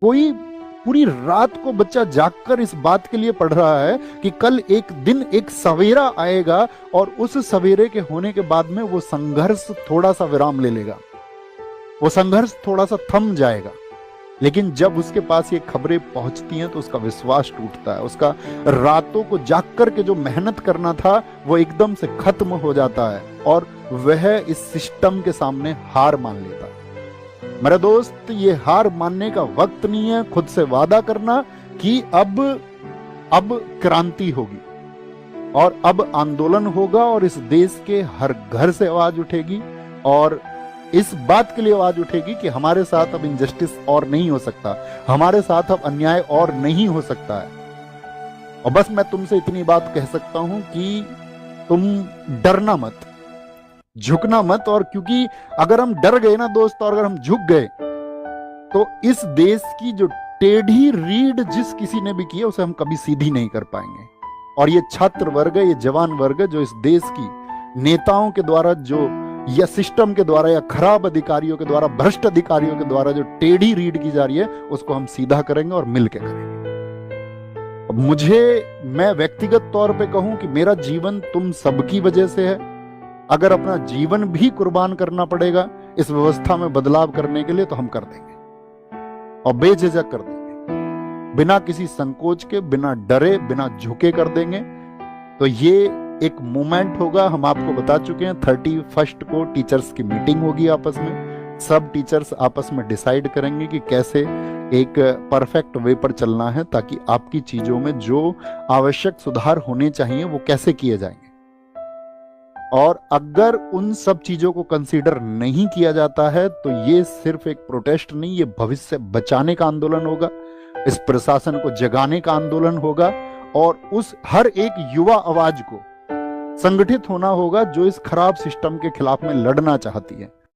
कोई पूरी रात को बच्चा जागकर इस बात के लिए पढ़ रहा है कि कल एक दिन एक सवेरा आएगा और उस सवेरे के होने के बाद में वो संघर्ष थोड़ा सा विराम ले लेगा, वो संघर्ष थोड़ा सा थम जाएगा। लेकिन जब उसके पास ये खबरें पहुंचती हैं तो उसका विश्वास टूटता है, उसका रातों को जाग कर के जो मेहनत करना था वो एकदम से खत्म हो जाता है और वह इस सिस्टम के सामने हार मान लेता है। मेरा दोस्त, ये हार मानने का वक्त नहीं है। खुद से वादा करना कि अब क्रांति होगी और अब आंदोलन होगा और इस देश के हर घर से आवाज उठेगी और इस बात के लिए आवाज उठेगी कि हमारे साथ अब इनजस्टिस और नहीं हो सकता, हमारे साथ अब अन्याय और नहीं हो सकता है। और बस मैं तुमसे इतनी बात कह सकता हूं कि तुम डरना मत, झुकना मत। और क्योंकि अगर हम डर गए ना दोस्त, और अगर हम झुक गए तो इस देश की जो टेढ़ी रीढ़ जिस किसी ने भी की है उसे हम कभी सीधी नहीं कर पाएंगे। और ये छात्र वर्ग, ये जवान वर्ग जो इस देश की नेताओं के द्वारा जो या सिस्टम के द्वारा या खराब अधिकारियों के द्वारा, भ्रष्ट अधिकारियों के द्वारा जो टेढ़ी रीढ़ की जा रही है उसको हम सीधा करेंगे और मिलकर करेंगे। मैं व्यक्तिगत तौर पे कहूं कि मेरा जीवन तुम सबकी वजह से है। अगर अपना जीवन भी कुर्बान करना पड़ेगा इस व्यवस्था में बदलाव करने के लिए तो हम कर देंगे और बेझिझक कर देंगे, बिना किसी संकोच के, बिना डरे, बिना झुके कर देंगे। तो ये एक मूवमेंट होगा। हम आपको बता चुके हैं 31 को टीचर्स की मीटिंग होगी आपस में। सब टीचर्स आपस में डिसाइड करेंगे कि कैसे एक परफेक्ट वे पर चलना है ताकि आपकी चीजों में जो आवश्यक सुधार होने चाहिए वो कैसे किए जाएंगे। और अगर उन सब चीजों को कंसीडर नहीं किया जाता है तो ये सिर्फ एक प्रोटेस्ट नहीं, ये भविष्य बचाने का आंदोलन होगा, इस प्रशासन को जगाने का आंदोलन होगा और उस हर एक युवा आवाज को संगठित होना होगा जो इस खराब सिस्टम के खिलाफ में लड़ना चाहती है।